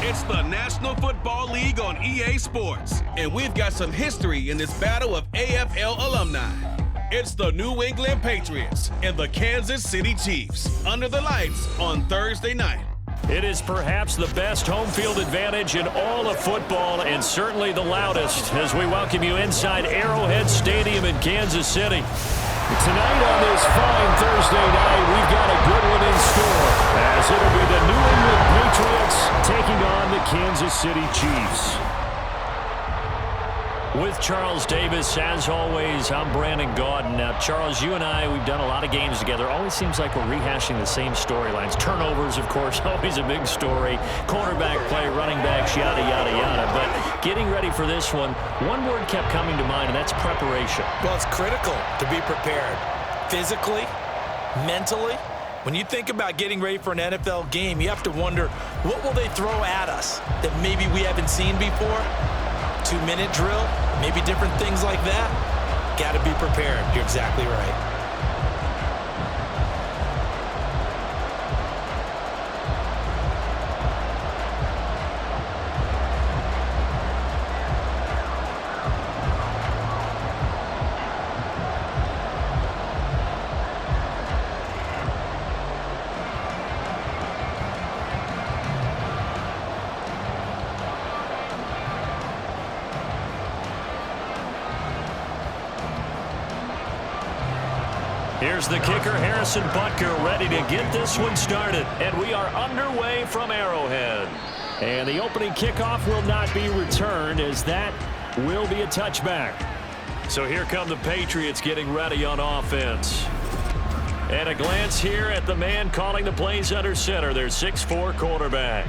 It's the National Football League on EA Sports, and we've got some history in this battle of AFL alumni. It's the New England Patriots and the Kansas City Chiefs under the lights on Thursday night. It is perhaps the best home field advantage in all of football, and certainly the loudest, as we welcome you inside Arrowhead Stadium in Kansas City. Tonight on this fine Thursday night, we've got a good one in store, as it'll be the New England Patriots taking on the Kansas City Chiefs. With Charles Davis, as always, I'm Brandon Gaudin. Now, Charles, you and I, we've done a lot of games together. Always seems like we're rehashing the same storylines. Turnovers, of course, always a big story. Quarterback play, running backs, yada, yada, yada. But getting ready for this one word kept coming to mind, and that's preparation. Well, it's critical to be prepared physically, mentally. When you think about getting ready for an NFL game, you have to wonder, what will they throw at us that maybe we haven't seen before? 2-minute drill, maybe different things like that. Got to be prepared. You're exactly right. Here's the kicker, Harrison Butker, ready to get this one started. And we are underway from Arrowhead. And the opening kickoff will not be returned, as that will be a touchback. So here come the Patriots getting ready on offense. And a glance here at the man calling the plays under center, their 6'4" quarterback.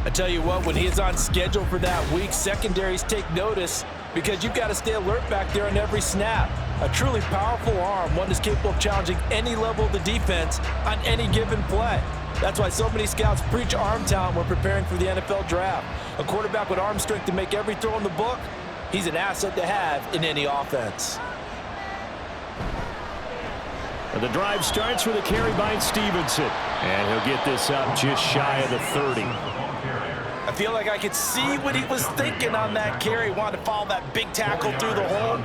I tell you what, when he is on schedule for that week, secondaries take notice because you've got to stay alert back there on every snap. A truly powerful arm, one that's capable of challenging any level of the defense on any given play. That's why so many scouts preach arm talent when preparing for the NFL draft. A quarterback with arm strength to make every throw in the book, he's an asset to have in any offense. And the drive starts with a carry by Stevenson. And he'll get this up just shy of the 30. I feel like I could see what he was thinking on that carry. Wanted to follow that big tackle through the hole.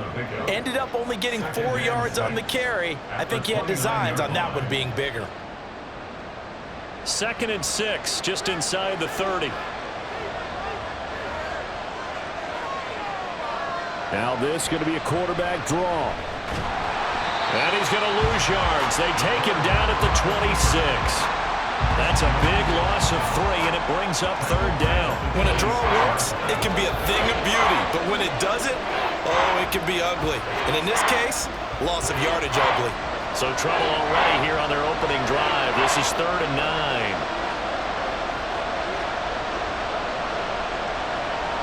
Ended up only getting 4 yards on the carry. I think he had designs on that one being bigger. 2nd and 6, just inside the 30. Now this is going to be a quarterback draw. And he's going to lose yards. They take him down at the 26. That's a big loss of 3, and it brings up 3rd down. When a draw works, it can be a thing of beauty. But when it doesn't, oh, it can be ugly. And in this case, loss of yardage ugly. So trouble already here on their opening drive. This is 3rd and 9.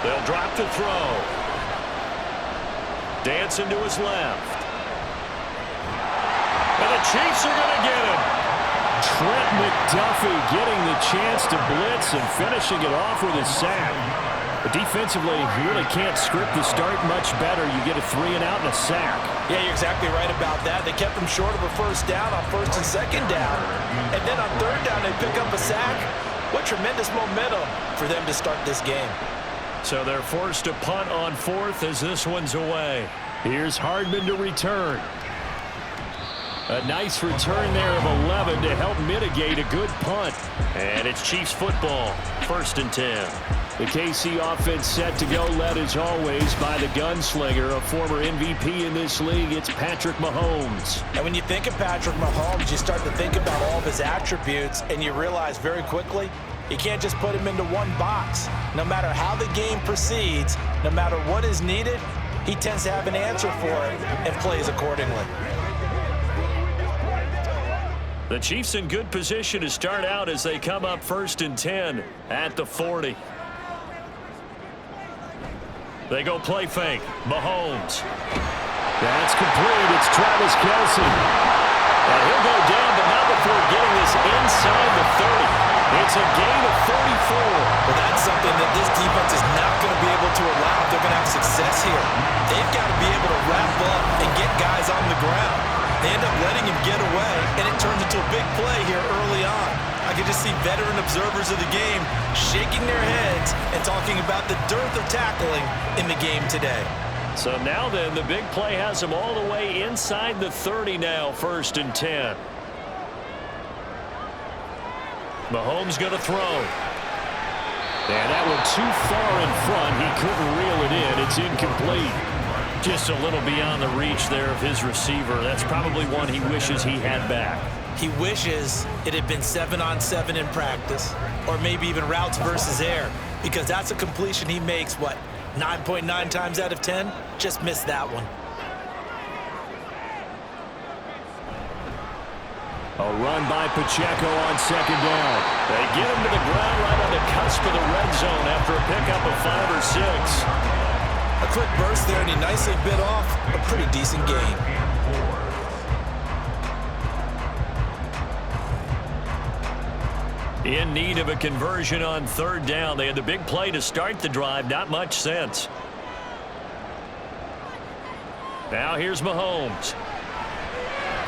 They'll drop to throw. Dancing to his left. And the Chiefs are going to get him. Trent McDuffie getting the chance to blitz and finishing it off with a sack. But defensively, you really can't script the start much better. You get a 3 and out and a sack. Yeah, you're exactly right about that. They kept them short of a 1st down on 1st and 2nd down. And then on 3rd down, they pick up a sack. What tremendous momentum for them to start this game. So they're forced to punt on 4th as this one's away. Here's Hardman to return. A nice return there of 11 to help mitigate a good punt. And it's Chiefs football, 1st and 10. The KC offense set to go, led as always by the gunslinger, a former MVP in this league. It's Patrick Mahomes. And when you think of Patrick Mahomes, you start to think about all of his attributes, and you realize very quickly, you can't just put him into one box. No matter how the game proceeds, no matter what is needed, he tends to have an answer for it and plays accordingly. The Chiefs in good position to start out as they come up 1st and 10 at the 40. They go play fake. Mahomes. That's complete. It's Travis Kelce. And he'll go down, but not before getting this inside the 30. It's a gain of 34. Well, that's something that this defense is not going to be able to allow if they're going to have success here. They've got to be able to wrap up and get guys on the ground. They end up letting him get away, and it turns into a big play here early on. I could just see veteran observers of the game shaking their heads and talking about the dearth of tackling in the game today. So now then, the big play has them all the way inside the 30 now, 1st and 10. Mahomes going to throw. And that one too far in front. He couldn't reel it in. It's incomplete. Just a little beyond the reach there of his receiver. That's probably one he wishes he had back. He wishes it had been 7-on-7 in practice, or maybe even routes versus air, because that's a completion he makes, 9.9 times out of 10? Just missed that one. A run by Pacheco on 2nd down. They get him to the ground right on the cusp of the red zone after a pickup of 5 or 6. A quick burst there, and he nicely bit off a pretty decent gain. In need of a conversion on 3rd down. They had the big play to start the drive. Not much sense. Now here's Mahomes.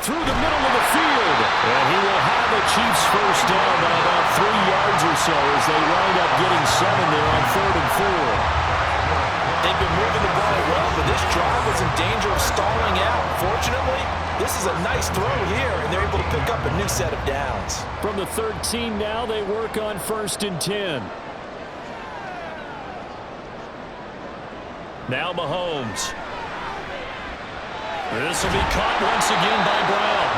Through the middle of the field. And he will have the Chiefs first down by about 3 yards or so as they wind up getting 7 there on 3rd and 4. They've been moving the ball well, but this drive was in danger of stalling out. Fortunately, this is a nice throw here, and they're able to pick up a new set of downs. From the 13 now, they work on 1st and 10. Now Mahomes. This will be caught once again by Brown.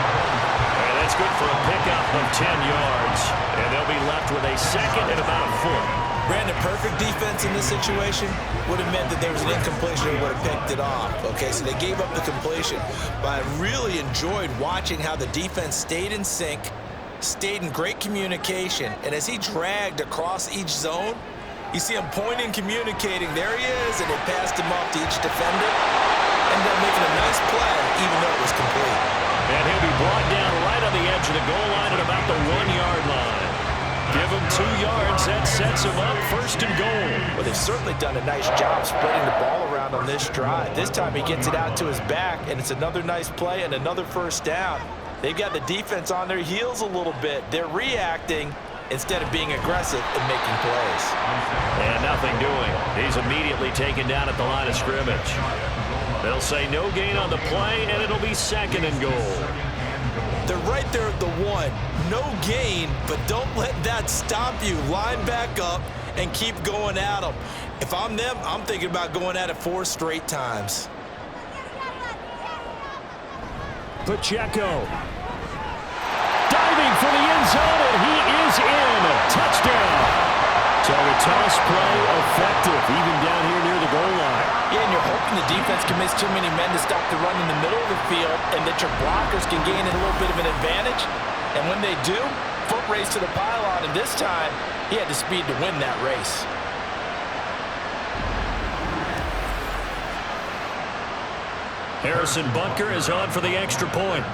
And that's good for a pickup of 10 yards. And they'll be left with a 2nd and about a foot. Brandon, perfect defense in this situation would have meant that there was an incompletion and would have picked it off. Okay, so they gave up the completion. But I really enjoyed watching how the defense stayed in sync, stayed in great communication. And as he dragged across each zone, you see him pointing, communicating. There he is, and they passed him off to each defender. Ended up making a nice play, even though it was complete. And he'll be brought down right on the edge of the goal line at about the 1-yard line. Give him 2 yards. That sets him up 1st and goal. Well, they've certainly done a nice job spreading the ball around on this drive. This time he gets it out to his back, and it's another nice play and another 1st down. They've got the defense on their heels a little bit. They're reacting instead of being aggressive and making plays. And nothing doing. He's immediately taken down at the line of scrimmage. They'll say no gain on the play, and it'll be 2nd and goal. They're right there at the 1. No gain, but don't let that stop you. Line back up and keep going at them. If I'm them, I'm thinking about going at it 4 straight times. Pacheco. Diving for the end zone, and he is in. Touchdown. So the toss play effective, even down here near the goal line. Yeah, and you're hoping the defense commits too many men to stop the run in the middle of the field and that your blockers can gain a little bit of an advantage. And when they do, foot race to the pylon, and this time, he had the speed to win that race. Harrison Butker is on for the extra point.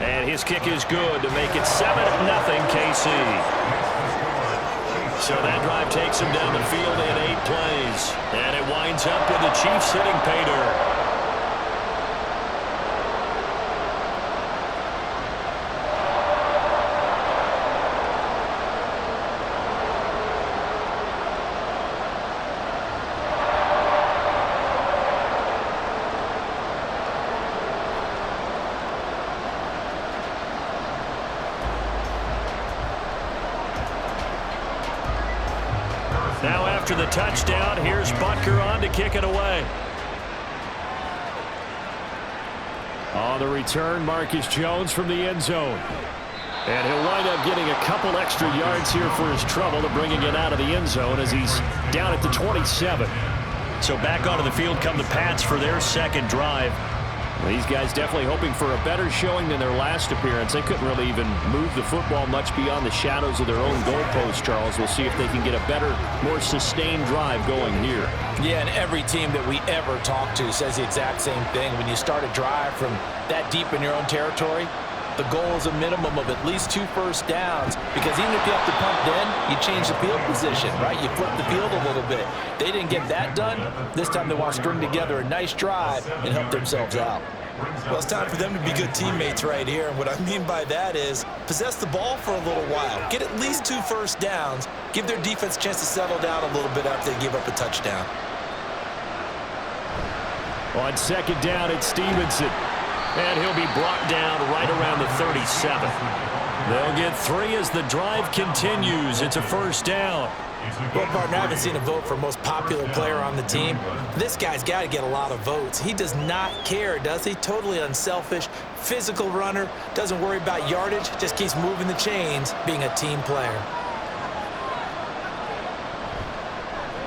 And his kick is good to make it 7-0 KC. So that drive takes him down the field in 8 plays. And it winds up with the Chiefs hitting pay dirt. Now after the touchdown, here's Butker on to kick it away. On the return, Marcus Jones from the end zone. And he'll wind up getting a couple extra yards here for his trouble to bringing it out of the end zone as he's down at the 27. So back onto the field come the Pats for their 2nd drive. These guys definitely hoping for a better showing than their last appearance. They couldn't really even move the football much beyond the shadows of their own goalpost, Charles. We'll see if they can get a better, more sustained drive going here. Yeah, and every team that we ever talk to says the exact same thing. When you start a drive from that deep in your own territory, the goal is a minimum of at least 2 first downs, because even if you have to punt then, you change the field position, right? You flip the field a little bit. They didn't get that done. This time they want to string together a nice drive and help themselves out. Well, it's time for them to be good teammates right here. And what I mean by that is possess the ball for a little while. Get at least 2 first downs. Give their defense a chance to settle down a little bit after they give up a touchdown. On second down, it's Stevenson. And he'll be brought down right around the 37. They'll get 3 as the drive continues. It's a first down. Well, partner, I haven't seen a vote for most popular player on the team. This guy's got to get a lot of votes. He does not care, does he? Totally unselfish, physical runner, doesn't worry about yardage, just keeps moving the chains, being a team player.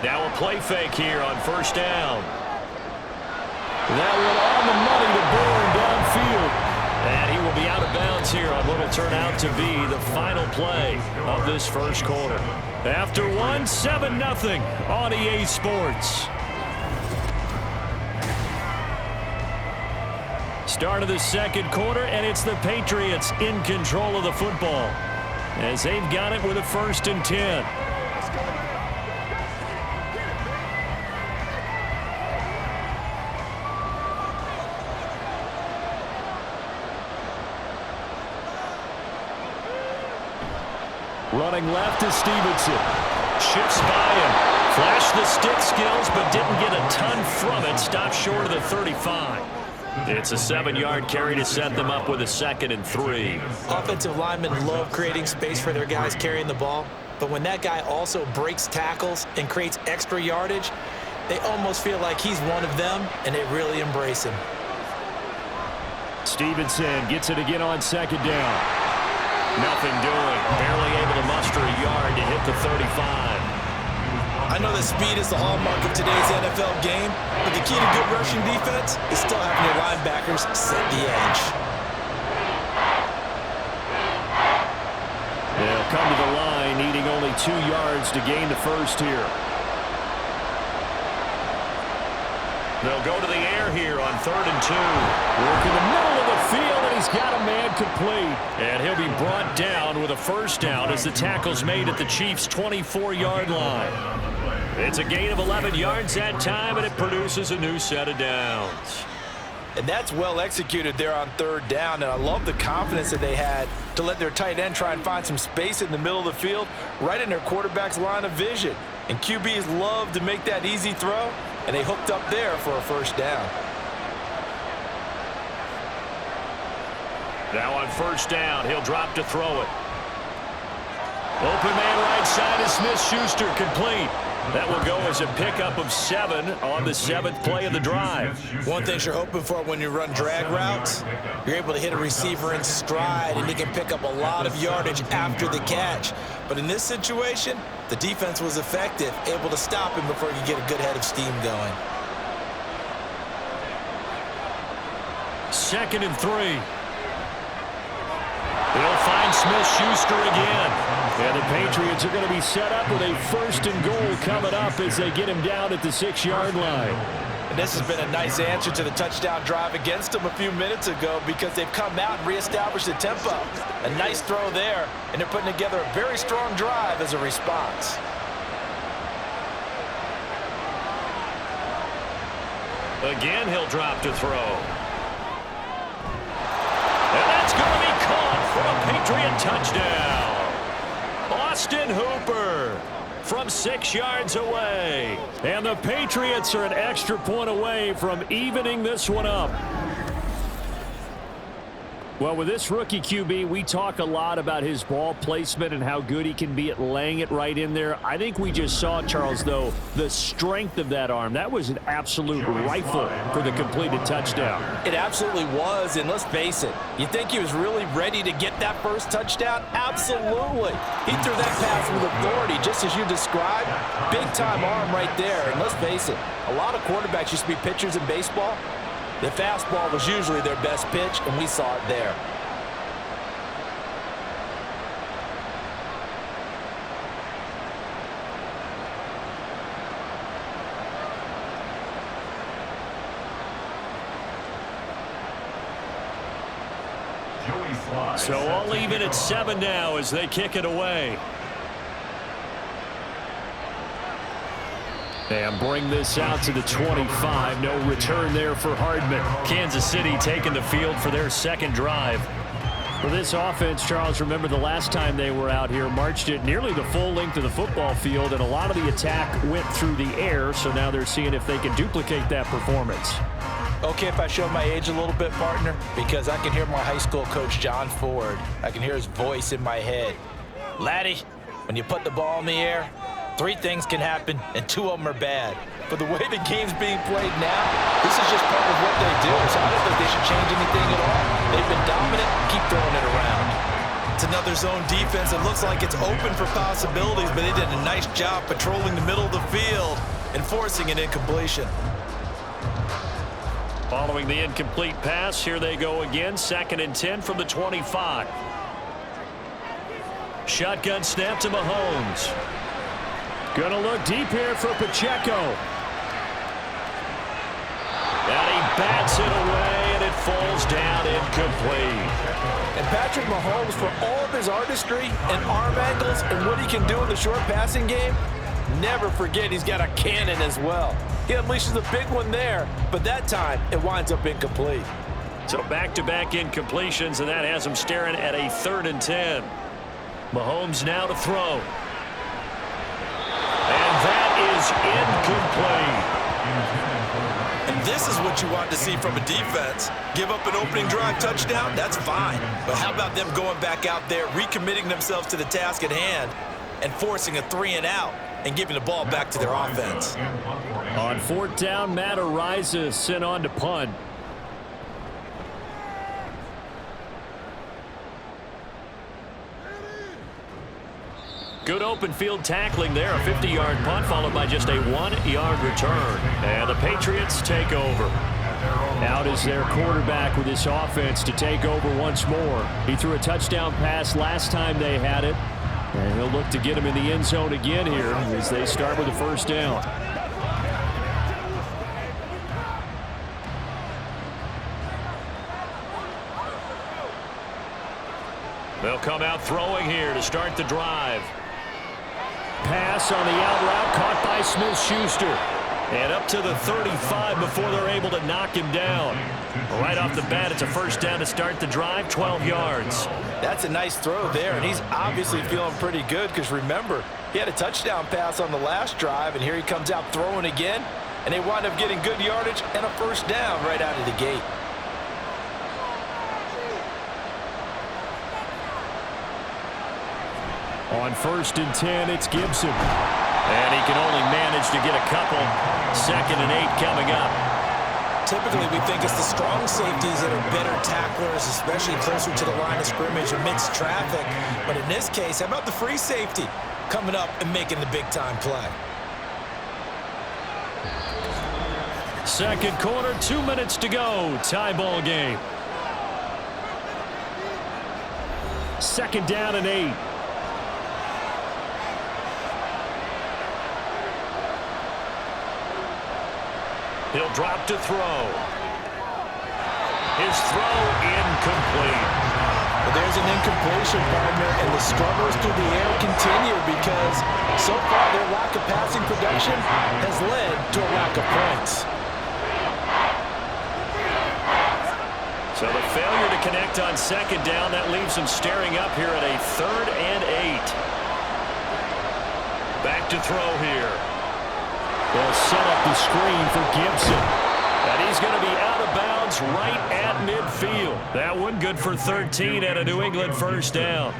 Now a play fake here on first down. That one on the money to Bourne downfield. And he will be out of bounds here on what will turn out to be the final play of this first quarter. After 7-0 on EA Sports. Start of the second quarter, and it's the Patriots in control of the football as they've got it with a 1st and 10. Running left is Stevenson. Shifts by him. Flashed the stick skills, but didn't get a ton from it. Stopped short of the 35. It's a 7-yard carry to set them up with a 2nd and 3. Offensive linemen love creating space for their guys carrying the ball, but when that guy also breaks tackles and creates extra yardage, they almost feel like he's one of them, and they really embrace him. Stevenson gets it again on second down. Nothing doing. Barely able to muster a yard to hit the 35. I know that speed is the hallmark of today's NFL game, but the key to good rushing defense is still having your linebackers set the edge. They'll come to the line, needing only 2 yards to gain the first here. They'll go to the air here on 3rd and 2. Work in the middle of the field, and he's got a man complete. And he'll be brought down with a first down as the tackle's made at the Chiefs' 24-yard line. It's a gain of 11 yards that time, and it produces a new set of downs. And that's well executed there on 3rd down, and I love the confidence that they had to let their tight end try and find some space in the middle of the field, right in their quarterback's line of vision. And QBs love to make that easy throw, and they hooked up there for a first down. Now on first down, he'll drop to throw it. Open man right side is Smith-Schuster, complete. That will go as a pickup of 7 on the 7th play of the drive. One thing you're hoping for when you run drag routes, you're able to hit a receiver in stride, and he can pick up a lot of yardage after the catch. But in this situation, the defense was effective, able to stop him before he could get a good head of steam going. 2nd and 3. They'll find Smith-Schuster again. And the Patriots are going to be set up with a 1st and goal coming up as they get him down at the 6-yard line. And this has been a nice answer to the touchdown drive against them a few minutes ago because they've come out and reestablished the tempo. A nice throw there, and they're putting together a very strong drive as a response. Again, he'll drop to throw. And that's going to be caught for a Patriot touchdown. Austin Hooper from 6 yards away. And the Patriots are an extra point away from evening this one up. Well, with this rookie QB, we talk a lot about his ball placement and how good he can be at laying it right in there. I think we just saw, Charles, though, the strength of that arm. That was an absolute rifle for the completed touchdown. It absolutely was, and let's face it, you think he was really ready to get that first touchdown? Absolutely. He threw that pass with authority, just as you described. Big-time arm right there, and let's face it, a lot of quarterbacks used to be pitchers in baseball. The fastball was usually their best pitch, and we saw it there. So all even at 7 now as they kick it away. And bring this out to the 25. No return there for Hardman. Kansas City taking the field for their second drive. For this offense, Charles, remember the last time they were out here, marched it nearly the full length of the football field, and a lot of the attack went through the air, so now they're seeing if they can duplicate that performance. Okay, if I show my age a little bit, partner, because I can hear my high school coach, John Ford. I can hear his voice in my head. Laddie, when you put the ball in the air, 3 things can happen, and 2 of them are bad. For the way the game's being played now, this is just part of what they do, so I don't think they should change anything at all. They've been dominant. Keep throwing it around. It's another zone defense. It looks like it's open for possibilities, but they did a nice job patrolling the middle of the field and forcing an incompletion. Following the incomplete pass, here they go again. 2nd and 10 from the 25. Shotgun snap to Mahomes. Gonna look deep here for Pacheco. And he bats it away, and it falls down incomplete. And Patrick Mahomes, for all of his artistry and arm angles and what he can do in the short passing game, never forget he's got a cannon as well. He unleashes a big one there, but that time it winds up incomplete. So back-to-back incompletions, and that has him staring at a 3rd and 10. Mahomes now to throw. And that is incomplete. And this is what you want to see from a defense. Give up an opening drive touchdown, that's fine. But how about them going back out there, recommitting themselves to the task at hand, and forcing a 3-and-out and giving the ball back to their offense. On 4th down, Matt Araiza sent on to punt. Good open field tackling there. A 50-yard punt followed by just a 1-yard return. And the Patriots take over. Out is their quarterback with this offense to take over once more. He threw a touchdown pass last time they had it. And he'll look to get him in the end zone again here as they start with the 1st down. They'll come out throwing here to start the drive. Pass on the out route caught by Smith-Schuster. And up to the 35 before they're able to knock him down. Right off the bat, it's a 1st down to start the drive, 12 yards. That's a nice throw there, and he's obviously feeling pretty good because remember, he had a touchdown pass on the last drive, and here he comes out throwing again, and they wind up getting good yardage and a 1st down right out of the gate. On 1st and 10, it's Gibson. And he can only manage to get a couple. 2nd and 8 coming up. Typically, we think it's the strong safeties that are better tacklers, especially closer to the line of scrimmage amidst traffic. But in this case, how about the free safety coming up and making the big-time play? 2nd quarter, 2 minutes to go. Tie ball game. 2nd down and 8. He'll drop to throw. His throw incomplete. Well, there's an incompletion, partner, and the struggles through the air continue because so far their lack of passing production has led to a lack of points. So the failure to connect on 2nd down, that leaves them staring up here at a 3rd and 8. Back to throw here. They'll set up the screen for Gibson. And he's going to be out of bounds right at midfield. That one good for 13 and a New England 1st down.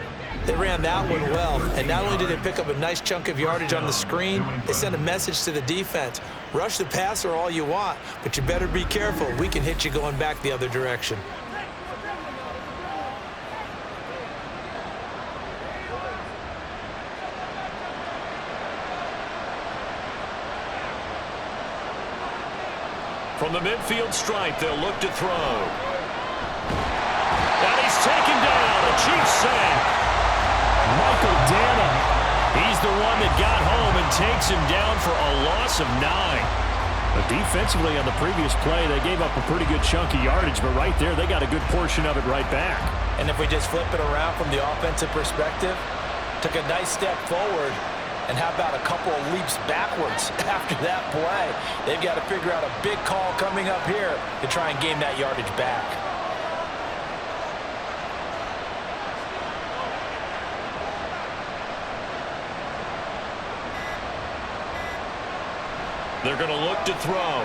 They ran that one well, and not only did they pick up a nice chunk of yardage on the screen, they sent a message to the defense. Rush the passer all you want, but you better be careful. We can hit you going back the other direction. From the midfield stripe, they'll look to throw. And he's taken down. A Chiefs sack. Michael Dana. He's the one that got home and takes him down for a loss of 9. But defensively on the previous play, they gave up a pretty good chunk of yardage, but right there, they got a good portion of it right back. And if we just flip it around from the offensive perspective, took a nice step forward, And how about a couple of leaps backwards after that play? They've got to figure out a big call coming up here to try and gain that yardage back. They're going to look to throw.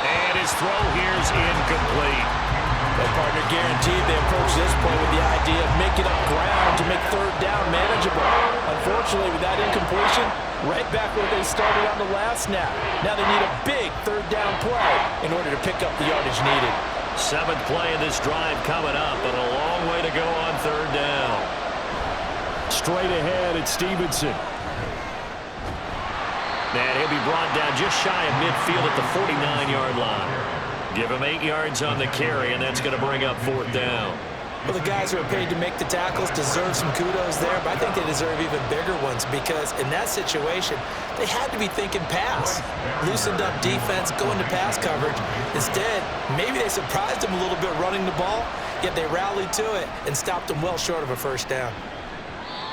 And his throw here is incomplete. Well, partner, guaranteed they approach this play with the idea of making up ground to make third down manageable. Unfortunately, with that incompletion, right back where they started on the last snap. Now they need a big third down play in order to pick up the yardage needed. 7th play of this drive coming up, but a long way to go on third down. Straight ahead, it's Stevenson. And he'll be brought down just shy of midfield at the 49-yard line. Give him 8 yards on the carry, and that's going to bring up 4th down. Well, the guys who are paid to make the tackles deserve some kudos there, but I think they deserve even bigger ones because in that situation, they had to be thinking pass. Loosened up defense, going to pass coverage. Instead, maybe they surprised them a little bit running the ball, yet they rallied to it and stopped them well short of a first down.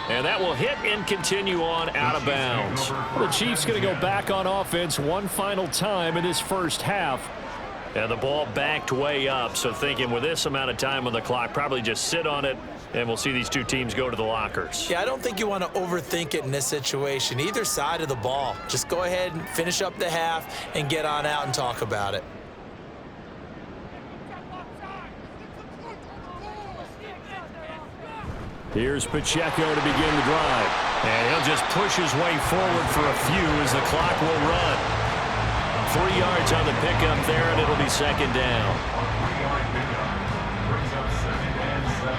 And that will hit and continue on out of bounds. The Chiefs going to go back on offense one final time in this first half. And the ball backed way up, so thinking with this amount of time on the clock, probably just sit on it, and we'll see these two teams go to the lockers. Yeah, I don't think you want to overthink it in this situation. Either side of the ball. Just go ahead and finish up the half and get on out and talk about it. Here's Pacheco to begin the drive. And he'll just push his way forward for a few as the clock will run. 3 yards on the pickup there, and it'll be 2nd down. Brings up 2nd and 7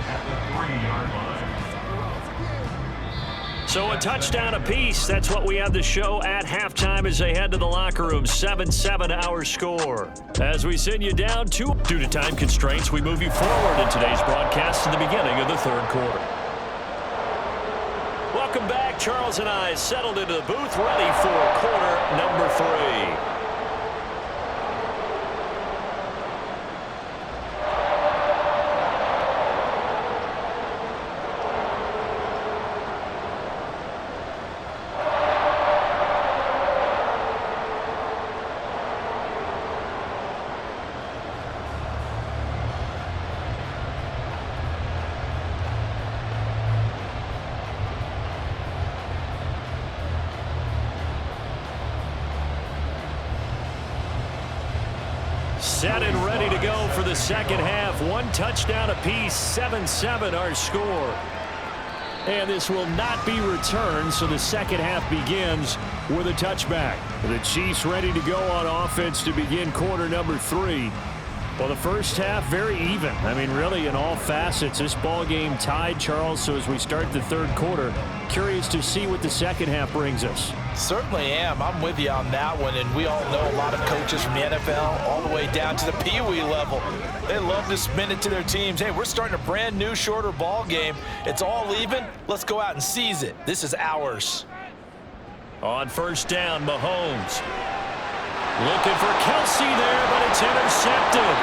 at the 3-yard line. So a touchdown apiece. That's what we have to show at halftime as they head to the locker room. 7-7 our score. As we send you down due to time constraints, we move you forward in today's broadcast to the beginning of the 3rd quarter. Welcome back. Charles and I settled into the booth, ready for quarter number 3. Set and ready to go for the second half. 1 touchdown apiece, 7-7 our score. And this will not be returned, so the second half begins with a touchback. The Chiefs ready to go on offense to begin quarter number 3. Well, the first half, very even. I mean, really, in all facets, this ball game tied, Charles. So as we start the 3rd quarter, curious to see what the second half brings us. Certainly am. I'm with you on that one, and we all know a lot of coaches from the NFL all the way down to the Pee-wee level. They love to spin it to their teams. Hey, we're starting a brand new, shorter ball game. It's all even. Let's go out and seize it. This is ours. On first down, Mahomes. Looking for Kelsey there, but it's intercepted.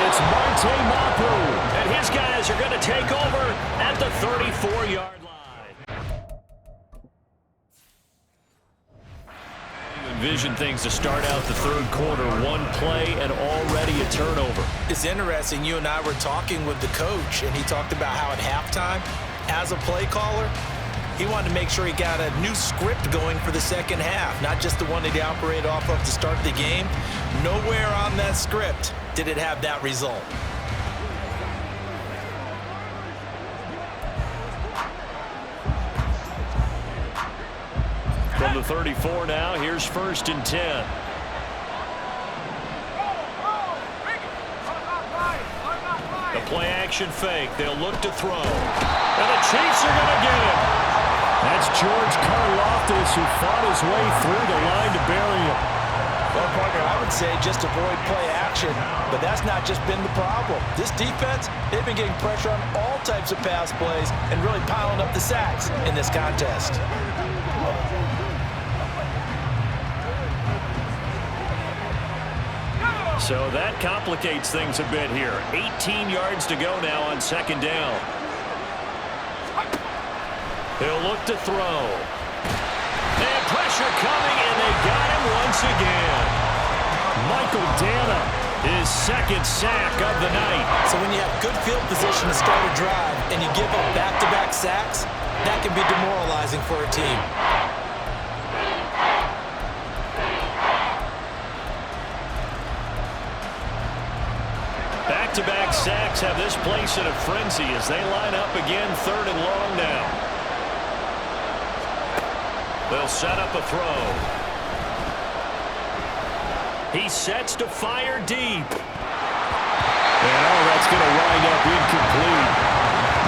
It's Marte Mapu, and his guys are going to take over at the 34-yard line. You envision things to start out the 3rd quarter, 1 play and already a turnover. It's interesting. You and I were talking with the coach, and he talked about how at halftime, as a play caller, he wanted to make sure he got a new script going for the second half, not just the one that he operated off of to start the game. Nowhere on that script did it have that result. From the 34 now, here's 1st and 10. The play action fake. They'll look to throw. And the Chiefs are going to get him. That's George Karlaftis, who fought his way through the line to bury him. Well, partner, I would say just avoid play action, but that's not just been the problem. This defense, they've been getting pressure on all types of pass plays and really piling up the sacks in this contest. So that complicates things a bit here. 18 yards to go now on 2nd down. He'll look to throw. And pressure coming, and they got him once again. Michael Dana, his second sack of the night. So when you have good field position to start a drive and you give up back-to-back sacks, that can be demoralizing for a team. Back-to-back sacks have this place in a frenzy as they line up again, 3rd and long now. They'll set up a throw. He sets to fire deep. And that's going to wind up incomplete.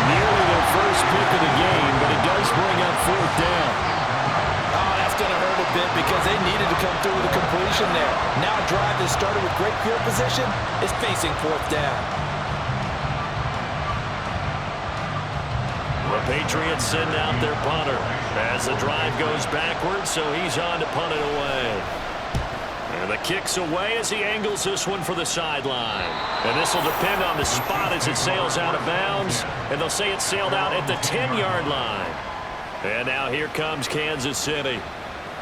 Nearly their first pick of the game, but it does bring up 4th down. Oh, that's going to hurt a bit because they needed to come through with a completion there. Now a drive that started with great field position is facing 4th down. The Patriots send out their punter as the drive goes backwards, so he's on to punt it away. And the kick's away as he angles this one for the sideline. And this will depend on the spot as it sails out of bounds. And they'll say it sailed out at the 10-yard line. And now here comes Kansas City.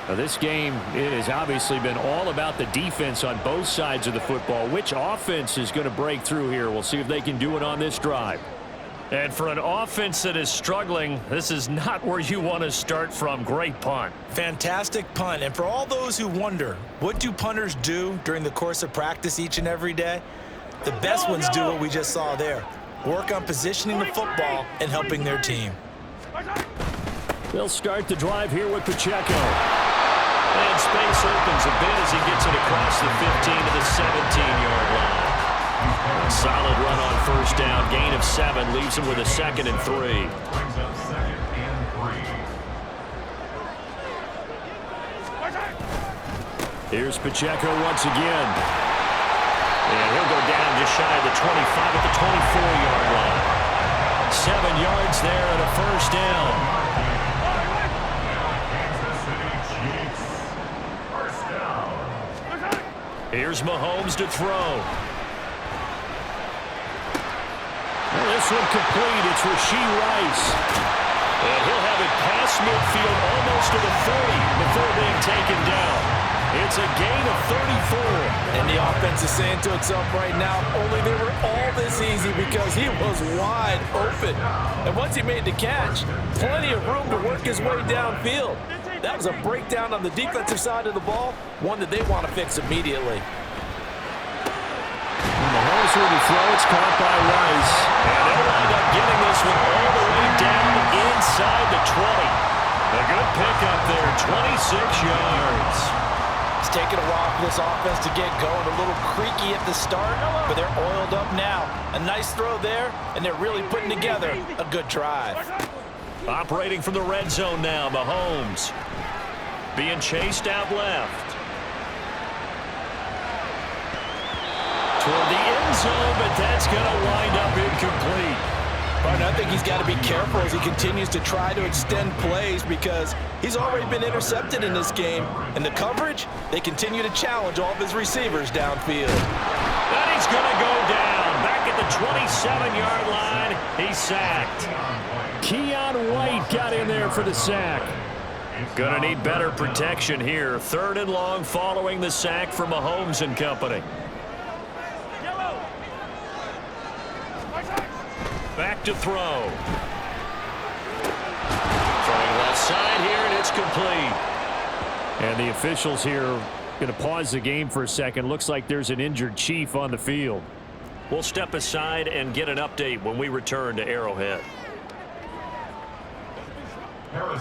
Now this game, it has obviously been all about the defense on both sides of the football. Which offense is going to break through here? We'll see if they can do it on this drive. And for an offense that is struggling, this is not where you want to start from. Great punt. Fantastic punt. And for all those who wonder, what do punters do during the course of practice each and every day? The best ones do what we just saw there. Work on positioning the football and helping their team. They'll start the drive here with Pacheco. And space opens a bit as he gets it across the 15 to the 17-yard line. A solid run on 1st down. Gain of 7 leaves him with a 2nd and 3. Brings up 2nd and 3. Here's Pacheco once again. And he'll go down just shy of the 25 at the 24-yard line. 7 yards there and a 1st down. Kansas City Chiefs. 1st down. Here's Mahomes to throw. Well, this one complete. It's Rashee Rice. And he'll have it past midfield almost to the 30 before being taken down. It's a gain of 34. And the offense is saying to itself right now, only they were all this easy because he was wide open. And once he made the catch, plenty of room to work his way downfield. That was a breakdown on the defensive side of the ball, one that they want to fix immediately. Mahomes with the throw. It's caught by Rice. And they'll wind up getting this one all the way down inside the 20. A good pickup there, 26 yards. It's taken a while for this offense to get going. A little creaky at the start, but they're oiled up now. A nice throw there, and they're really putting together a good drive. Operating from the red zone now, Mahomes. Being chased out left. Toward the end zone, but that's going to wind up incomplete. But I think he's got to be careful as he continues to try to extend plays because he's already been intercepted in this game. And the coverage, they continue to challenge all of his receivers downfield. And he's going to go down. Back at the 27-yard line, he's sacked. Keon White got in there for the sack. Going to need better protection here. 3rd and long following the sack from Mahomes and company. Back to throw. Throwing left side here, and it's complete. And the officials here going to pause the game for a second. Looks like there's an injured Chief on the field. We'll step aside and get an update when we return to Arrowhead.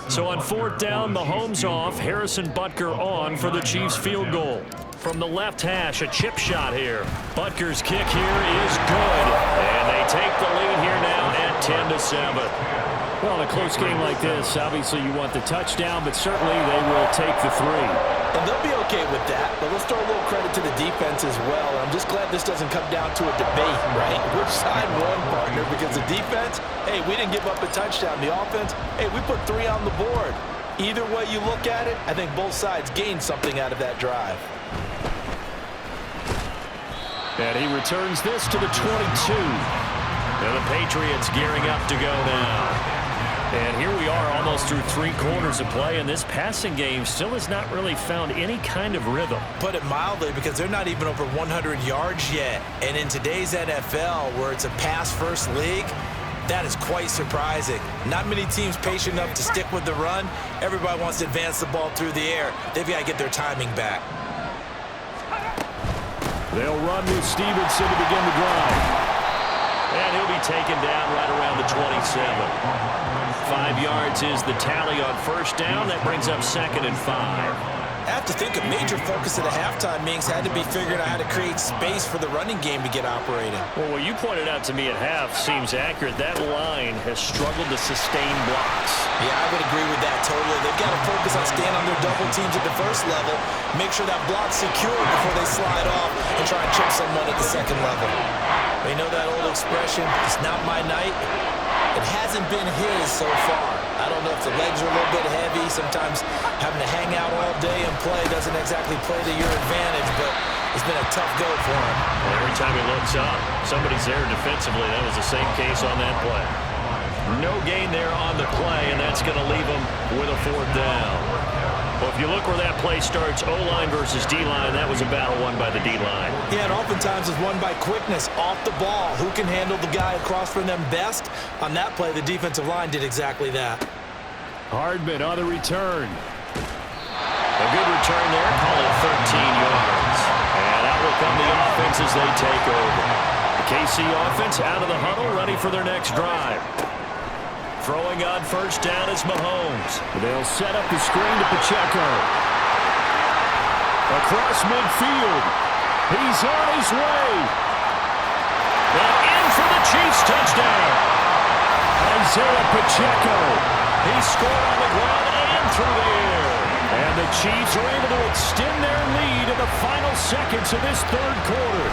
So on 4th down, Mahomes off, Harrison Butker on for the Chiefs field goal. From the left hash, a chip shot here. Butker's kick here is good. And they take the lead here now at 10-7. Well, in a close game like this, obviously you want the touchdown, but certainly they will take the 3. And they'll be okay with that, but let's throw a little credit to the defense as well. And I'm just glad this doesn't come down to a debate, right? Which side won, partner? Because the defense, hey, we didn't give up a touchdown. The offense, hey, we put 3 on the board. Either way you look at it, I think both sides gained something out of that drive. And he returns this to the 22. And the Patriots gearing up to go now. And here we are almost through 3 quarters of play, and this passing game still has not really found any kind of rhythm. Put it mildly, because they're not even over 100 yards yet. And in today's NFL, where it's a pass-first league, that is quite surprising. Not many teams patient enough to stick with the run. Everybody wants to advance the ball through the air. They've got to get their timing back. They'll run with Stevenson to begin the drive. And he'll be taken down right around the 27. 5 yards is the tally on first down. That brings up 2nd and 5. I have to think a major focus at the halftime meetings had to be figuring out how to create space for the running game to get operating. Well, what you pointed out to me at half seems accurate. That line has struggled to sustain blocks. Yeah, I would agree with that totally. They've got to focus on staying on their double teams at the first level, make sure that block's secure before they slide off and try and chip someone at the second level. You know that old expression, it's not my night? It hasn't been his so far. I don't know if the legs are a little bit heavy. Sometimes having to hang out all day and play doesn't exactly play to your advantage, but it's been a tough go for him. Well, every time he looks up, somebody's there defensively. That was the same case on that play. No gain there on the play, and that's going to leave him with a 4th down. Well, if you look where that play starts, O-line versus D-line, that was a battle won by the D-line. Yeah, and oftentimes it's won by quickness, off the ball. Who can handle the guy across from them best? On that play, the defensive line did exactly that. Hardman on the return. A good return there, call it 13 yards. And out will come the offense as they take over. The KC offense out of the huddle, ready for their next drive. Throwing on first down is Mahomes. They'll set up the screen to Pacheco. Across midfield. He's on his way. And in for the Chiefs touchdown. Isaiah Pacheco. He scored on the ground and through the air. And the Chiefs are able to extend their lead in the final seconds of this 3rd quarter.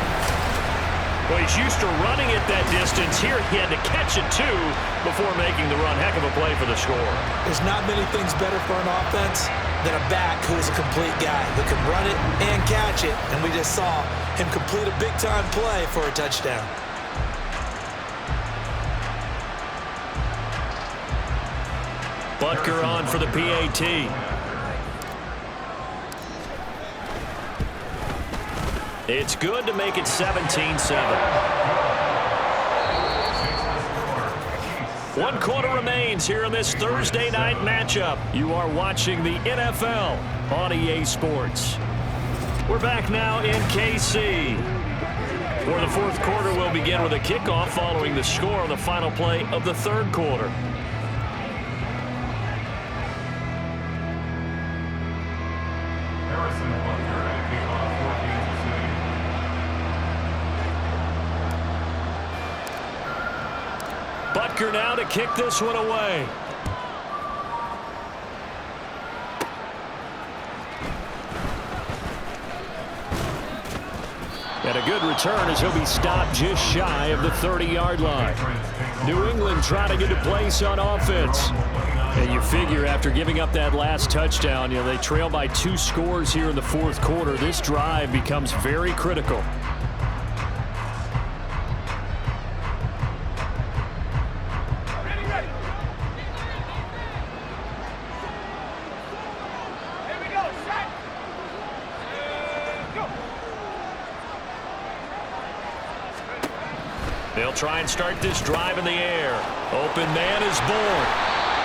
Well, he's used to running it that distance. Here he had to catch it, too, before making the run. Heck of a play for the score. There's not many things better for an offense than a back who is a complete guy who can run it and catch it. And we just saw him complete a big-time play for a touchdown. Butker on for the PAT. It's good to make it 17-7. 1 quarter remains here in this Thursday night matchup. You are watching the NFL on EA Sports. We're back now in KC. For the 4th quarter, we'll begin with a kickoff following the score on the final play of the 3rd quarter. Butker now to kick this one away. And a good return as he'll be stopped just shy of the 30-yard line. New England trying to get a place on offense. And you figure after giving up that last touchdown, they trail by 2 scores here in the 4th quarter. This drive becomes very critical. They'll try and start this drive in the air. Open man is born.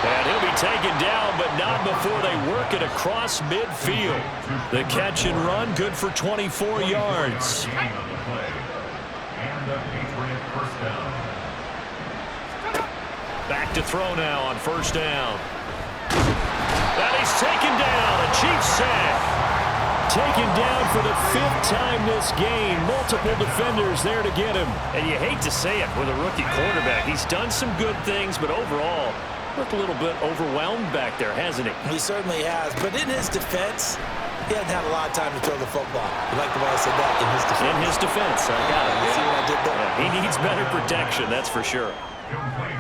And he'll be taken down, but not before they work it across midfield. The catch and run, good for 24 yards. Back to throw now on first down. And he's taken down. A Chiefs sack. Taken down for the 5th time this game. Multiple defenders there to get him. And you hate to say it with a rookie quarterback. He's done some good things, but overall, looked a little bit overwhelmed back there, hasn't he? He certainly has. But in his defense, he hasn't had a lot of time to throw the football. You like the way I said that? In his defense. In his defense. I got it. You see what I did there? Yeah, he needs better protection, that's for sure.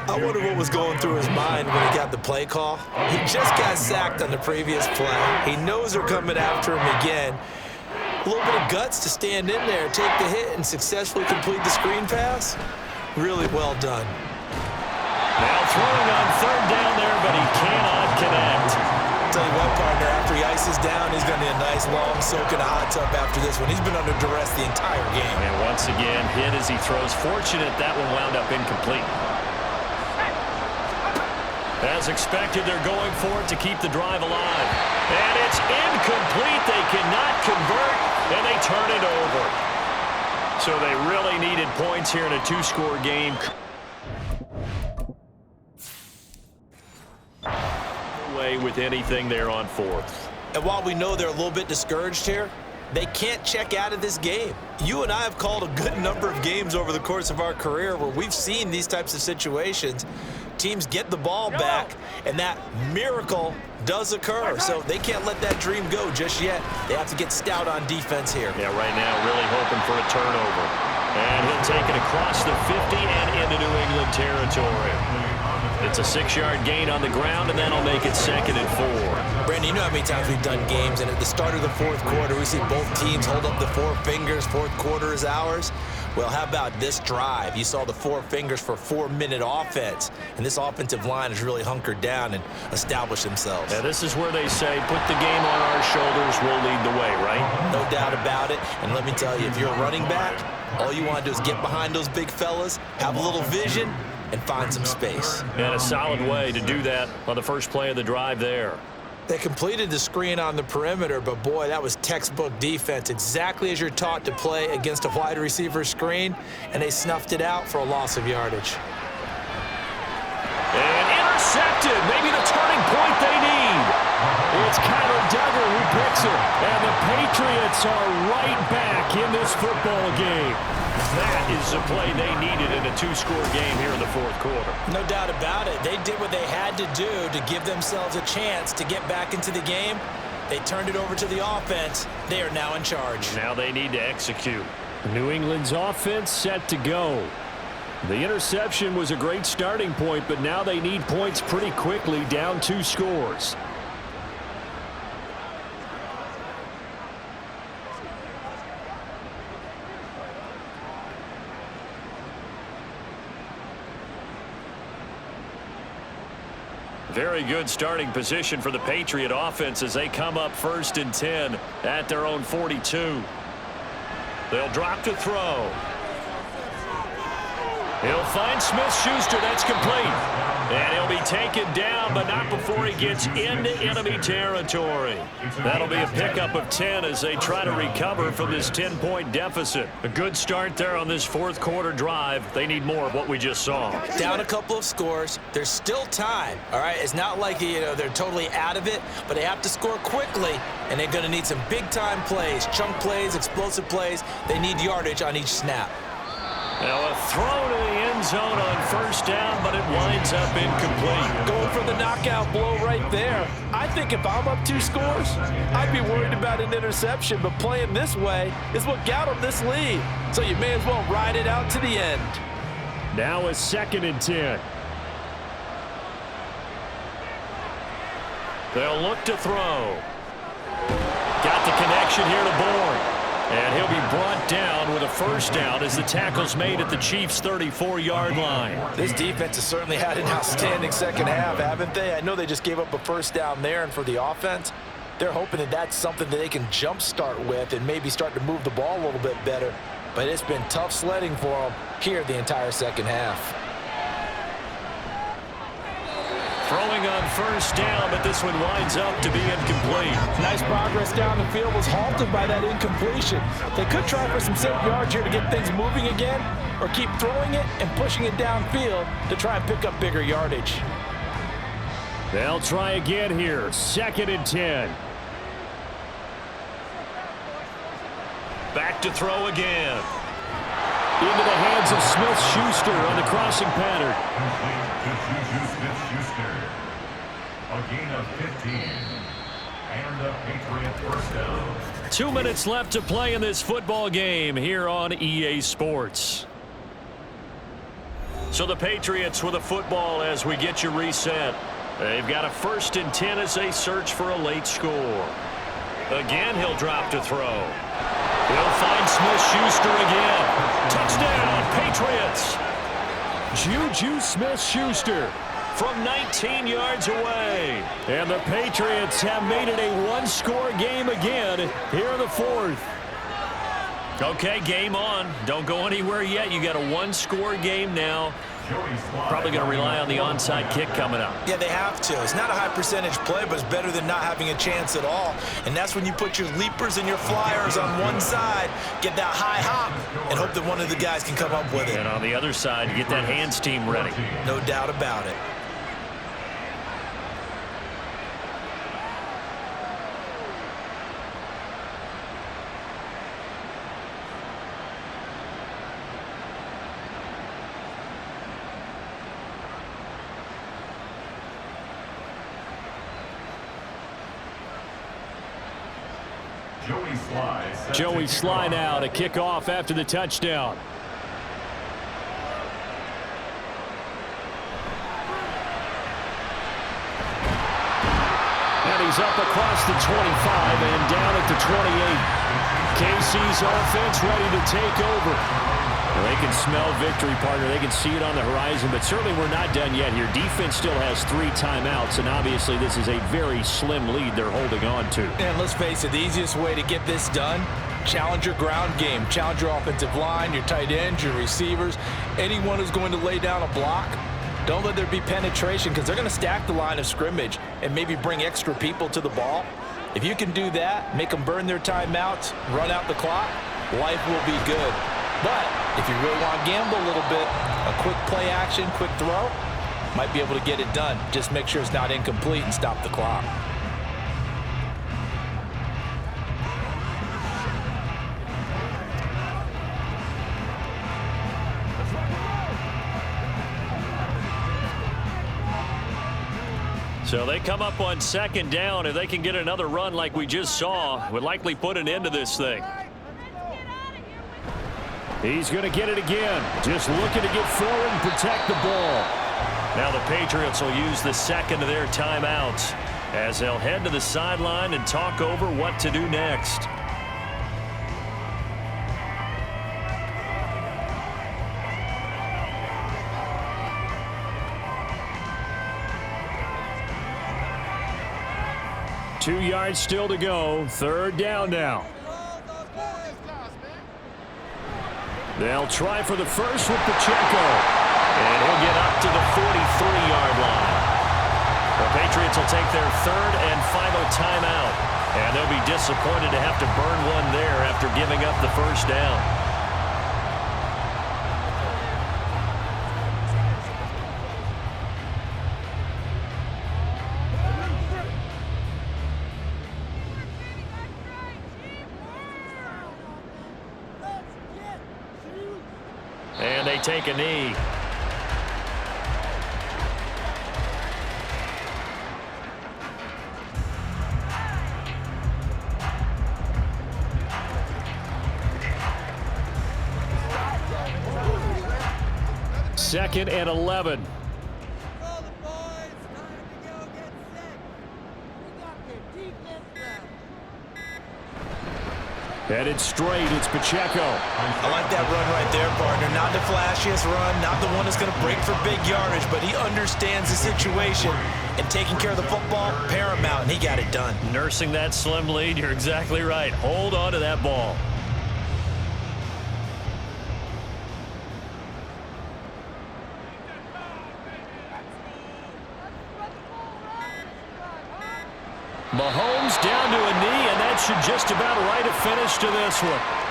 I wonder what was going through his mind when he got the play call. He just got sacked on the previous play. He knows they're coming after him again. A little bit of guts to stand in there, take the hit, and successfully complete the screen pass. Really well done. Now throwing on third down there, but he cannot connect. Tell you what, partner, after he ices down, he's going to need a nice long soak in a hot tub after this one. He's been under duress the entire game. And once again, hit as he throws. Fortunate that one wound up incomplete. As expected, they're going for it to keep the drive alive. And it's incomplete. They cannot convert, and they turn it over. So they really needed points here in a two-score game. Away with anything there on fourth. And while we know they're a little bit discouraged here, they can't check out of this game. You and I have called a good number of games over the course of our career where we've seen these types of situations. Teams get the ball back, and that miracle does occur. So they can't let that dream go just yet. They have to get stout on defense here. Yeah, right now really hoping for a turnover. And he'll take it across the 50 and into New England territory. It's a 6-yard gain on the ground, and that'll make it 2nd and 4. Brandon, you know how many times we've done games, and at the start of the fourth quarter, we see both teams hold up the four fingers, fourth quarter is ours. Well, how about this drive? You saw the four fingers for 4-minute offense, and this offensive line has really hunkered down and established themselves. Yeah, this is where they say, put the game on our shoulders, we'll lead the way, right? No doubt about it, and let me tell you, if you're a running back, all you want to do is get behind those big fellas, have a little vision, and find some space. And a solid way to do that on the first play of the drive there. They completed the screen on the perimeter, but boy, that was textbook defense, exactly as you're taught to play against a wide receiver screen, and they snuffed it out for a loss of yardage. And intercepted, maybe the turning point they need. It's Kyler Duggar who picks it, and the Patriots are right back in this football game. That is the play they needed in a two-score game here in the fourth quarter. No doubt about it. They did what they had to do to give themselves a chance to get back into the game. They turned it over to the offense. They are now in charge. Now they need to execute. New England's offense set to go. The interception was a great starting point, but now they need points pretty quickly, down 2 scores. Very good starting position for the Patriot offense as they come up 1st and 10 at their own 42. They'll drop to throw. He'll find Smith-Schuster. That's complete. And he'll be taken down, but not before he gets into enemy territory. That'll be a pickup of 10 as they try to recover from this 10-point deficit. A good start there on this fourth quarter drive. They need more of what we just saw. Down a couple of scores. There's still time, all right? It's not like, they're totally out of it, but they have to score quickly, and they're going to need some big-time plays, chunk plays, explosive plays. They need yardage on each snap. Now a throw to the end zone on 1st down, but it winds up incomplete. Going for the knockout blow right there. I think if I'm up 2 scores, I'd be worried about an interception, but playing this way is what got them this lead. So you may as well ride it out to the end. Now a 2nd and 10. They'll look to throw. Got the connection here to Bourne. And he'll be brought down with a 1st down as the tackle's made at the Chiefs' 34-yard line. This defense has certainly had an outstanding second half, haven't they? I know they just gave up a 1st down there, and for the offense, they're hoping that that's something that they can jumpstart with and maybe start to move the ball a little bit better. But it's been tough sledding for them here the entire second half. Throwing on 1st down, but this one winds up to be incomplete. Nice progress down the field was halted by that incompletion. They could try for some safe yards here to get things moving again, or keep throwing it and pushing it downfield to try and pick up bigger yardage. They'll try again here, 2nd and 10. Back to throw again. Into the hands of Smith-Schuster on the crossing pattern. Smith-Schuster. A gain of 15. And a Patriot 1st down. 2 minutes left to play in this football game here on EA Sports. So the Patriots with a football as we get you reset. They've got a 1st and 10 as they search for a late score. Again, he'll drop to throw. He'll find Smith-Schuster again. Touchdown, Patriots. Juju Smith-Schuster from 19 yards away. And the Patriots have made it a one-score game again here in the fourth. Okay, game on. Don't go anywhere yet. You got a one-score game now. Probably going to rely on the onside kick coming up. Yeah, they have to. It's not a high percentage play, but it's better than not having a chance at all. And that's when you put your leapers and your flyers on one side, get that high hop, and hope that one of the guys can come up with it. And on the other side, get that hands team ready. No doubt about it. Joey Sly now to kick off after the touchdown. And he's up across the 25 and down at the 28. KC's offense ready to take over. Well, they can smell victory, partner. They can see it on the horizon, but certainly we're not done yet here. Defense still has 3 timeouts, and obviously this is a very slim lead they're holding on to. And let's face it, the easiest way to get this done, challenge your ground game. Challenge your offensive line, your tight ends, your receivers, anyone who's going to lay down a block. Don't let there be penetration because they're going to stack the line of scrimmage and maybe bring extra people to the ball. If you can do that, make them burn their timeouts, run out the clock, life will be good. But if you really want to gamble a little bit, a quick play action, quick throw, might be able to get it done. Just make sure it's not incomplete and stop the clock. So they come up on second down. If they can get another run like we just saw, would likely put an end to this thing. He's going to get it again. Just looking to get forward and protect the ball. Now the Patriots will use the second of their timeouts as they'll head to the sideline and talk over what to do next. Two yards still to go. Third down now. They'll try for the first with Pacheco. And he'll get up to the 43-yard line. The Patriots will take their third and final timeout. And they'll be disappointed to have to burn one there after giving up the first down. And they take a knee. Second and 11. Headed straight, it's Pacheco. I like that run right there, partner. Not the flashiest run, not the one that's going to break for big yardage, but he understands the situation, and taking care of the football, paramount, and he got it done. Nursing that slim lead, you're exactly right. Hold on to that ball. Mahomes down to a knee, and that should just about write a finish to this one.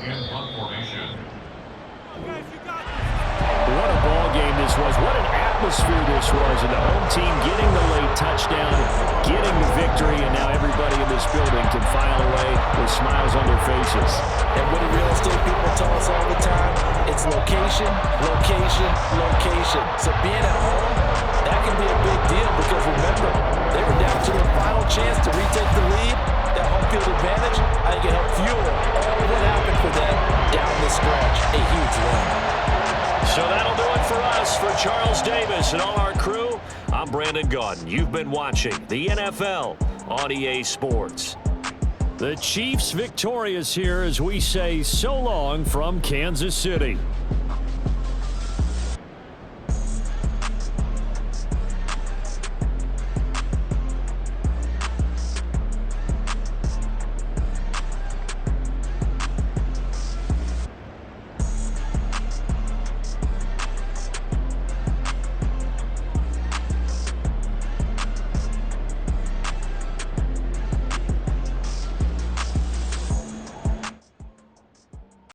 in punt formation. What a ball game this was. What an atmosphere this was. And the home team getting the late touchdown, getting the victory, and now everybody in this building can file away with smiles on their faces. And what do real estate people tell us all the time? It's location, location, location. So being at home, that can be a big deal because remember, they were down to their final chance to retake the lead. That home field advantage, I think it helped fuel all of what happened for them down the stretch. A huge win. So that'll do it for us. For Charles Davis and all our crew, I'm I'm Brandon Gaudin. You've been watching the NFL on EA Sports. The Chiefs victorious here as we say so long from Kansas City.